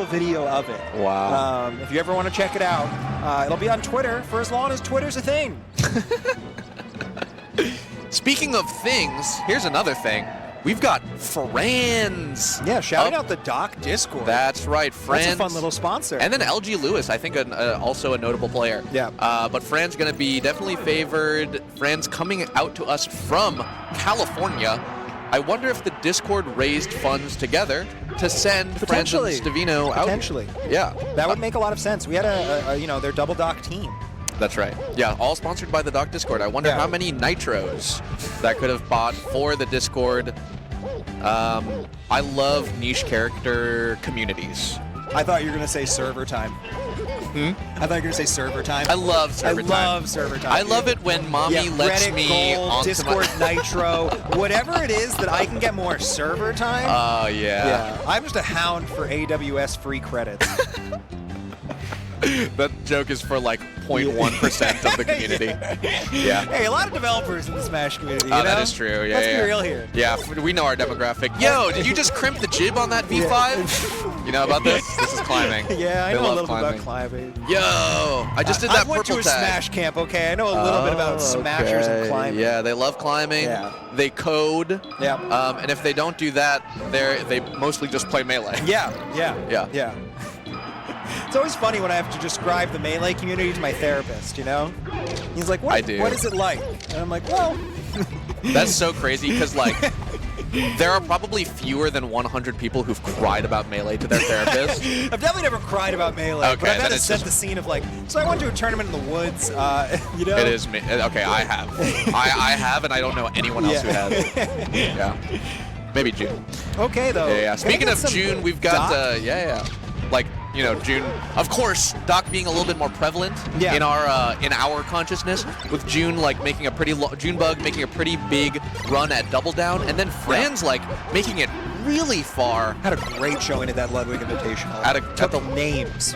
video of it. Wow. If you ever want to check it out, it'll be on Twitter for as long as Twitter's a thing. Speaking of things, here's another thing. We've got Franz. Yeah, shouting out the Doc Discord. That's right, Franz. That's a fun little sponsor. And then LG Lewis, I think also a notable player. Yeah. But Franz going to be definitely favored. Franz coming out to us from California. I wonder if the Discord raised funds together to send Franz and Stavino out. Potentially. Yeah. That would make a lot of sense. We had their double Doc team. That's right. Yeah, all sponsored by the Doc Discord. I wonder how many nitros that could have bought for the Discord. I love niche character communities. I thought you were going to say server time. I thought you were going to say server time. I love server time. I love server time. I love it when mommy lets Reddit, me Gold, onto Discord, Nitro, whatever it is that I can get more server time. Oh, yeah. I'm just a hound for AWS free credits. That joke is for like 0.1% of the community. Yeah. Hey, a lot of developers in the Smash community. You know? That is true. Yeah, Let's be real here. Yeah, we know our demographic. Yo, did you just crimp the jib on that V5? You know about this? This is climbing. Yeah, I know a little bit about climbing. Yo, I just did that I went purple to a tag. Smash camp, okay? I know a little bit about Smashers and climbing. Yeah, they love climbing. Yeah. They code. Yeah. And if they don't do that, they mostly just play Melee. Yeah. It's always funny when I have to describe the Melee community to my therapist, you know? He's like, what is it like? And I'm like, well... That's so crazy, because, like, there are probably fewer than 100 people who've cried about Melee to their therapist. I've definitely never cried about Melee, okay, but I've had to set the scene of, like, so I went to a tournament in the woods, you know? It is me. Okay, I have. I have, and I don't know anyone else who has. Yeah. Maybe June. Okay, though. Yeah. Speaking of June, we've got, like, you know, June, of course, Doc being a little bit more prevalent in our consciousness, with June like making a pretty Junebug making a pretty big run at Double Down, and then Franz like making it really far. Had a great showing at that Ludwig Invitational. At the names.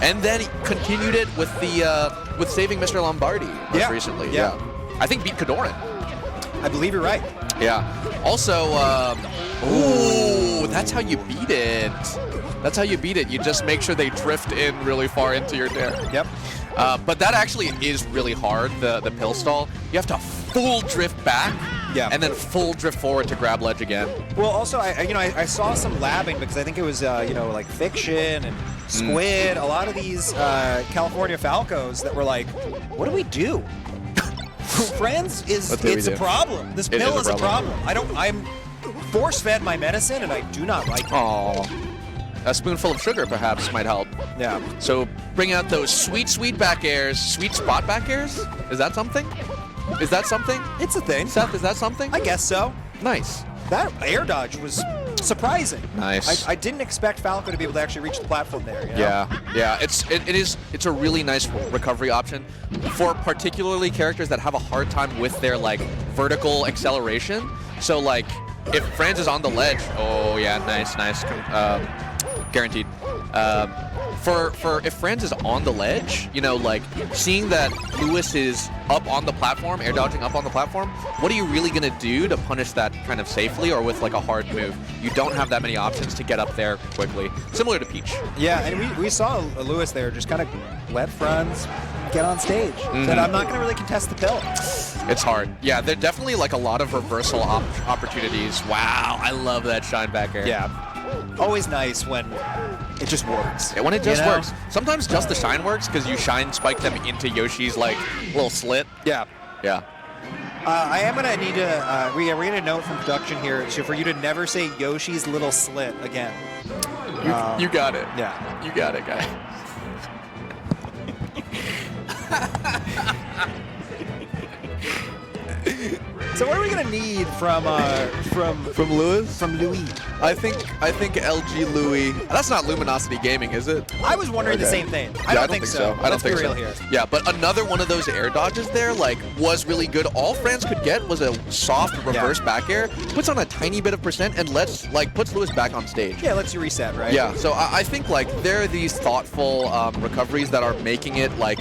And then he continued it with the with saving Mr. Lombardi most recently. Yeah. I think beat Kadoran. I believe you're right. Yeah. Also, ooh, that's how you beat it. That's how you beat it. You just make sure they drift in really far into your dare. Yep. But that actually is really hard, the pill stall. You have to full drift back, and then full drift forward to grab ledge again. Well, also, I saw some labbing because I think it was, like Fiction and Squid, a lot of these California Falcos that were like, what do we do? Franz it's a problem. This pill is a problem. I'm force-fed my medicine, and I do not like it. Aww. A spoonful of sugar, perhaps, might help. Yeah. So bring out those sweet, sweet back airs. Sweet spot back airs? Is that something? Is that something? It's a thing. Seth, is that something? I guess so. Nice. That air dodge was surprising. Nice. I didn't expect Falco to be able to actually reach the platform there. You know? Yeah. It's a really nice recovery option for particularly characters that have a hard time with their like vertical acceleration. So like if Franz is on the ledge, oh yeah, nice. Guaranteed. For if Franz is on the ledge, you know, like seeing that Lewis is up on the platform, air dodging up on the platform, what are you really gonna do to punish that kind of safely or with like a hard move? You don't have that many options to get up there quickly. Similar to Peach. Yeah, and we saw Lewis there just kind of let Franz get on stage. Said, I'm not gonna really contest the pill. It's hard. Yeah, there are definitely like a lot of reversal opportunities. Wow, I love that shine back air. Yeah. Always nice when it just works. Yeah, when it just works. Sometimes just the shine works because you shine spike them into Yoshi's like little slit. Yeah. Yeah. I am gonna need to. We're gonna note from production here for you to never say Yoshi's little slit again. You got it. Yeah. You got it, guy. So what are we gonna need from Lewis? From Louis? I think LG Louis. That's not Luminosity Gaming, is it? I was wondering the same thing. I don't think so. I don't think Let's be so. real here. Yeah, but another one of those air dodges there, like, was really good. All Franz could get was a soft reverse back air, puts on a tiny bit of percent, and puts Lewis back on stage. Yeah, lets you reset, right? Yeah. So I think like there are these thoughtful recoveries that are making it like.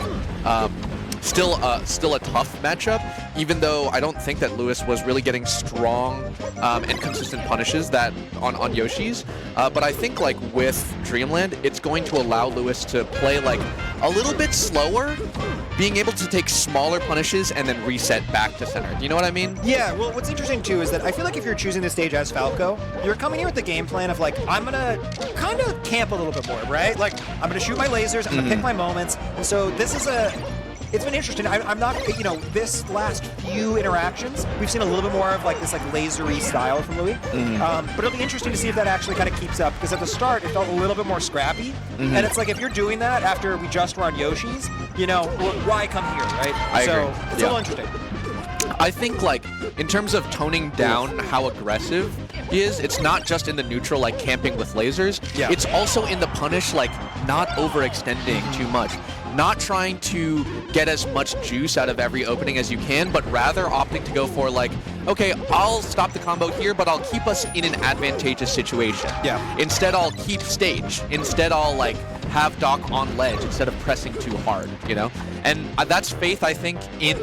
still a tough matchup, even though I don't think that Lewis was really getting strong and consistent punishes that on Yoshi's. But I think like with Dreamland, it's going to allow Lewis to play like a little bit slower, being able to take smaller punishes and then reset back to center. You know what I mean? Yeah, well, what's interesting too is that I feel like if you're choosing this stage as Falco, you're coming here with the game plan of like, I'm gonna kind of camp a little bit more, right? Like, I'm gonna shoot my lasers, I'm gonna pick my moments, and so this is it's been interesting. I'm not, you know, this last few interactions, we've seen a little bit more of like this like lasery style from Louis. But it'll be interesting to see if that actually kind of keeps up, because at the start it felt a little bit more scrappy. And it's like if you're doing that after we just were on Yoshi's, you know, why come here, right? I so agree. it's a little interesting. I think like in terms of toning down how aggressive he is, it's not just in the neutral like camping with lasers. Yeah. It's also in the punish like not overextending too much. Not trying to get as much juice out of every opening as you can, but rather opting to go for like, okay, I'll stop the combo here, but I'll keep us in an advantageous situation. Yeah. Instead, I'll keep stage. Instead, I'll like have Doc on ledge instead of pressing too hard, you know? And that's faith, I think, in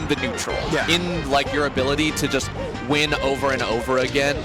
the neutral. Yeah. In like your ability to just win over and over again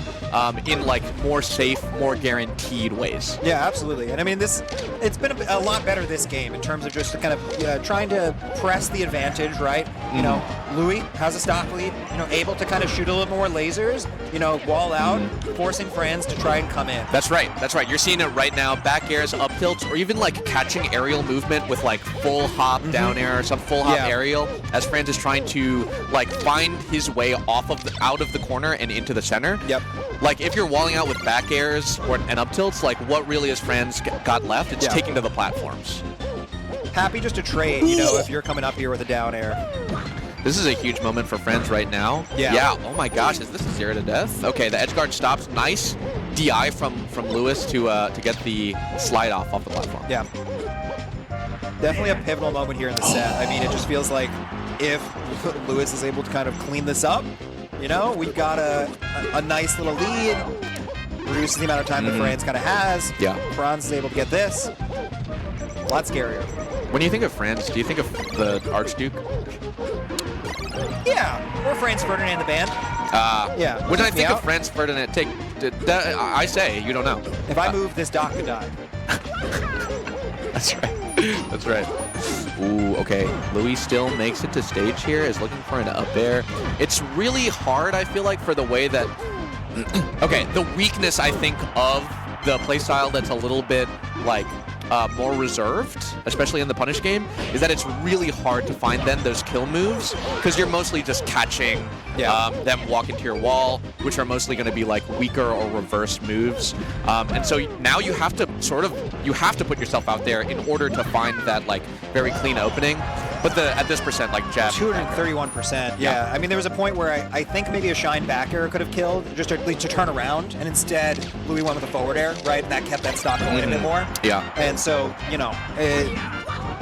in like more safe, more guaranteed ways. Yeah, absolutely. And I mean, it's been a lot better this game in terms of just kind of trying to press the advantage, right? You know, Louis has a stock lead, you know, able to kind of shoot a little more lasers, you know, wall out, forcing Franz to try and come in. That's right. That's right. You're seeing it right now. Back airs, up tilts, or even like catching aerial movement with like full hop down air or some full hop aerial as Franz is trying to like find his way out of the corner and into the center. Yep. Like if you're walling out with back airs and up tilts, like what really has Franz got left? It's taking to the platforms. Happy just to trade, you know, if you're coming up here with a down air. This is a huge moment for Franz right now. Yeah. Oh my gosh, is this a 0 to death? Okay, the edge guard stops. Nice DI from Lewis to get the slide off the platform. Yeah. Definitely a pivotal moment here in the set. I mean, it just feels like if Lewis is able to kind of clean this up, you know, we've got a nice little lead. Reduces the amount of time that Franz kind of has. Yeah. Franz is able to get this. A lot scarier. When you think of Franz, do you think of the Archduke? Yeah, or Franz Ferdinand the band. Yeah. When I think of Franz Ferdinand, I say you don't know. If I move, this Doc could die. That's right. That's right. Ooh, okay. Louis still makes it to stage here, is looking for an up air. It's really hard, I feel like, for the way that... okay, the weakness, I think, of the playstyle that's a little bit, like, more reserved, especially in the punish game, is that it's really hard to find then those kill moves, because you're mostly just catching them walk into your wall, which are mostly going to be like weaker or reverse moves. And so now you have to put yourself out there in order to find that like very clean opening. But at this percent, like jab. 231%. Yeah. I mean, there was a point where I think maybe a shine back air could have killed, just to turn around, and instead Louis went with a forward air, right? And that kept that stock going a bit more. Yeah. And so, you know,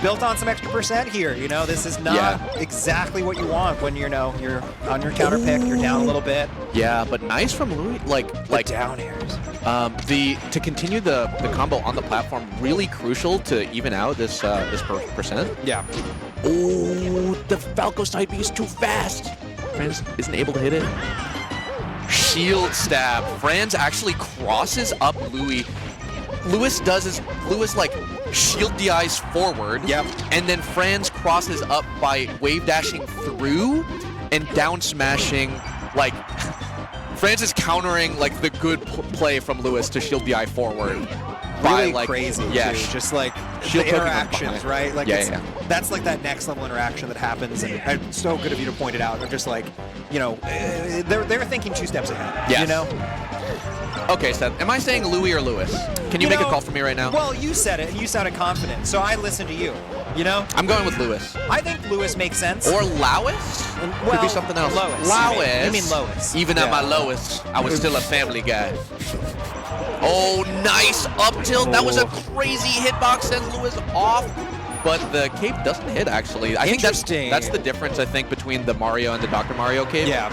built on some extra percent here. You know, this is not exactly what you want when you're on your counter pick, you're down a little bit. Yeah, but nice from Louis, like down airs. To continue the combo on the platform, really crucial to even out this percent. Yeah. Oh, the Falco side B is too fast. Franz isn't able to hit it. Shield stab. Franz actually crosses up Louis. Lewis like shield DIs forward. Yep. And then Franz crosses up by wave dashing through and down smashing. Like Franz is countering like the good play from Lewis to shield DI forward. Really like, crazy, too. Just like shield the interactions, right? Like that's like that next level interaction that happens, and it's so good of you to point it out. They're just like, you know, they're thinking 2 steps ahead. Yes. You know. Okay, Seth. Am I saying Louis or Lewis? Can you make a call for me right now? Well, you said it, and you sounded confident, so I listened to you. You know. I'm going with Lewis. I think Lewis makes sense. Or Lowis? Well, could be something else. Lois. Lowis. You mean Lois? Even at my lowest, I was still a family guy. Oh, nice up tilt. That was a crazy hitbox, sends Lewis off. But the cape doesn't hit, actually. I think that's the difference, I think, between the Mario and the Dr. Mario cape. Yeah.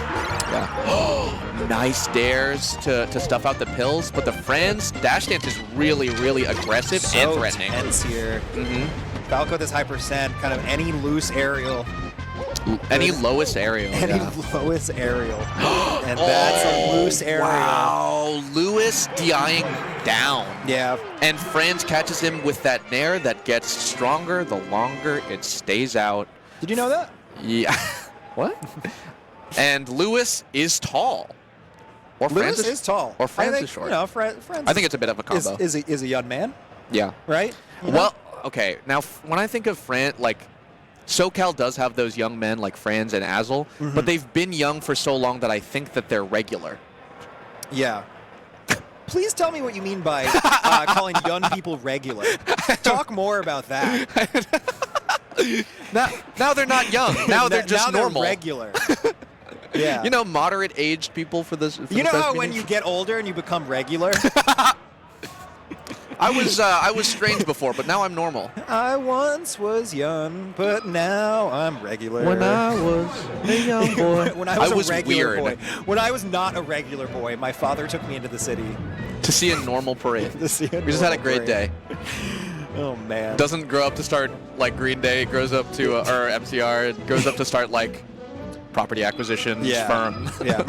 Yeah. Nice dares to stuff out the pills, but the Franz dash dance is really, really aggressive and threatening. Tense here. Falco with his high percent, kind of any loose aerial. Any lowest aerial. Any lowest aerial. And that's a loose aerial. Wow. Lewis DIing down. Yeah. And Franz catches him with that nair that gets stronger the longer it stays out. Did you know that? Yeah. What? And Lewis is tall. Or Lewis Franz is tall. Or Franz think, is short. You know, Franz I think it's a bit of a combo. Is a young man, Yeah. right? You know? Well, okay. Now, when I think of Franz, like, SoCal does have those young men like Franz and Azel, but they've been young for so long that I think that they're regular. Yeah. Please tell me what you mean by calling young people regular. Talk more about that. Now they're not young. Now they're just normal. They're regular. Yeah. You know, moderate-aged people for this. You know how when you get older and you become regular? I was strange before, but now I'm normal. I once was young, but now I'm regular. When I was a young boy, when I was a regular weird. boy. When I was not a regular boy, my father took me into the city To see a normal parade. to see a We just had a normal great parade. day. Oh man. Doesn't grow up to start like Green Day. It grows up to or MCR. It grows up to start like property acquisition firm. Yeah.